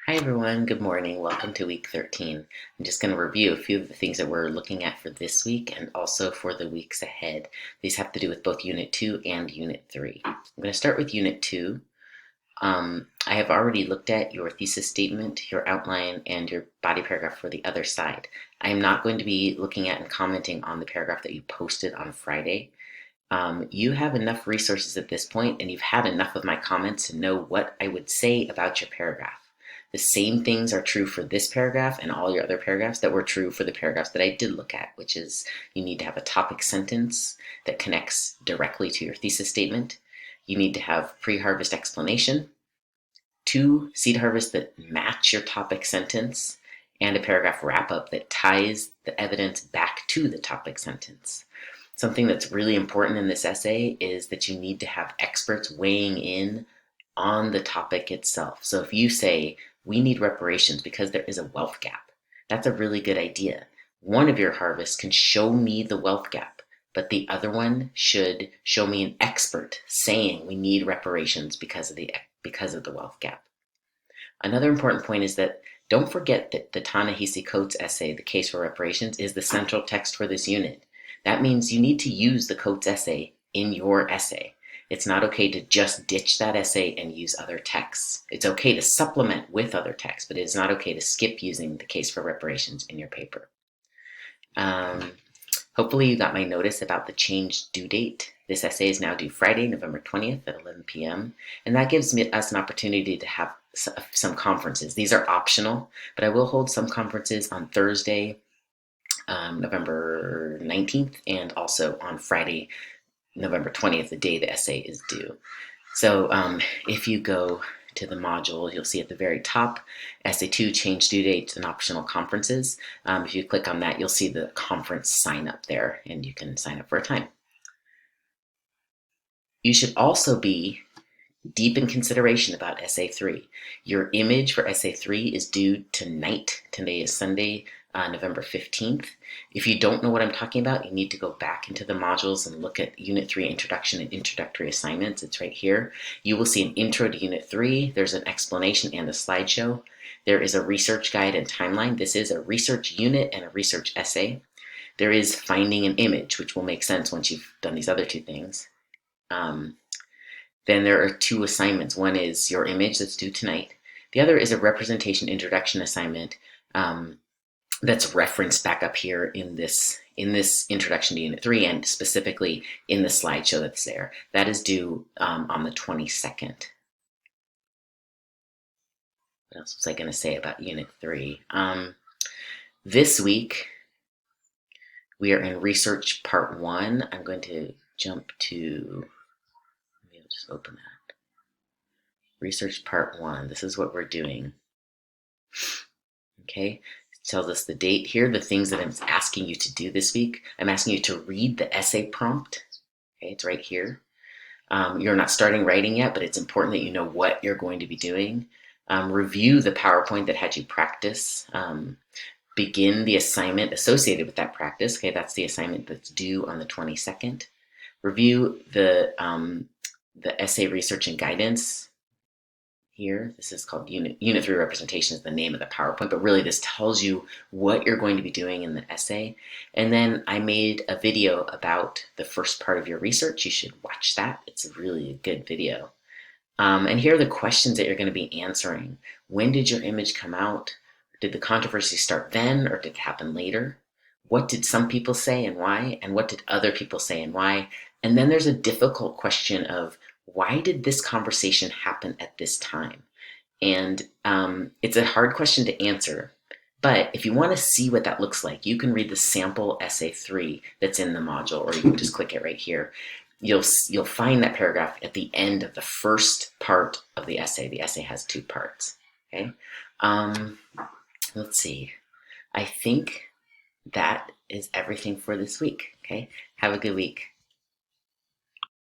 Hi everyone, good morning. Welcome to week 13. I'm just going to review a few of the things that we're looking at for this week and also for the weeks ahead. These have to do with both Unit 2 and Unit 3. I'm going to start with Unit 2. I have already looked at your thesis statement, your outline, and your body paragraph for the other side. I am not going to be looking at and commenting on the paragraph that you posted on Friday. You have enough resources at this point, and you've had enough of my comments to know what I would say about your paragraph. The same things are true for this paragraph and all your other paragraphs that were true for the paragraphs that I did look at, which is you need to have a topic sentence that connects directly to your thesis statement. You need to have pre-harvest explanation, 2 seed harvests that match your topic sentence, and a paragraph wrap-up that ties the evidence back to the topic sentence. Something that's really important in this essay is that you need to have experts weighing in on the topic itself. So if you say, we need reparations because there is a wealth gap, that's a really good idea. One of your harvests can show me the wealth gap, but the other one should show me an expert saying we need reparations because of the wealth gap. Another important point is that don't forget that the Ta-Nehisi Coates essay, The Case for Reparations, is the central text for this unit. That means you need to use the Coates essay in your essay. It's not okay to just ditch that essay and use other texts. It's okay to supplement with other texts, but it is not okay to skip using The Case for Reparations in your paper. Hopefully you got my notice about the changed due date. This essay is now due Friday, November 20th at 11 p.m. And that gives us an opportunity to have some conferences. These are optional, but I will hold some conferences on Thursday, November 19th, and also on Friday, November 20th, the day the essay is due. So if you go to the module, you'll see at the very top, Essay 2, change due dates and optional conferences. If you click on that, you'll see the conference sign up there, and you can sign up for a time. You should also be deep in consideration about Essay 3. Your image for Essay 3 is due tonight. Today is Sunday, November 15th. If you don't know what I'm talking about, you need to go back into the modules and look at Unit 3 Introduction and Introductory Assignments. It's right here. You will see an intro to Unit 3. There's an explanation and a slideshow. There is a research guide and timeline. This is a research unit and a research essay. There is finding an image, which will make sense once you've done these other two things. Then there are 2 assignments. One is your image that's due tonight. The other is a representation introduction assignment that's referenced back up here in this introduction to Unit 3 and specifically in the slideshow that's there. That is due on the 22nd. What else was I going to say about Unit 3? This week, we are in Research Part 1. I'm going to jump to, maybe I'll just open that. Research Part 1. This is what we're doing. Okay, it tells us the date here, the things that I'm asking you to do this week. I'm asking you to read the essay prompt. Okay, it's right here. You're not starting writing yet, but it's important that you know what you're going to be doing. Review the PowerPoint that had you practice. Begin the assignment associated with that practice. Okay, that's the assignment that's due on the 22nd. Review the essay research and guidance here. This is called Unit 3 Representation is the name of the PowerPoint, but really this tells you what you're going to be doing in the essay. And then I made a video about the first part of your research. You should watch that. It's really a good video. And here are the questions that you're going to be answering. When did your image come out? Did the controversy start then, or did it happen later? What did some people say and why? And what did other people say and why? And then there's a difficult question of, why did this conversation happen at this time? And it's a hard question to answer. But if you want to see what that looks like, you can read the sample essay 3 that's in the module, or you can just click it right here. You'll find that paragraph at the end of the first part of the essay. The essay has 2 parts. Okay. Let's see. I think that is everything for this week. Okay. Have a good week.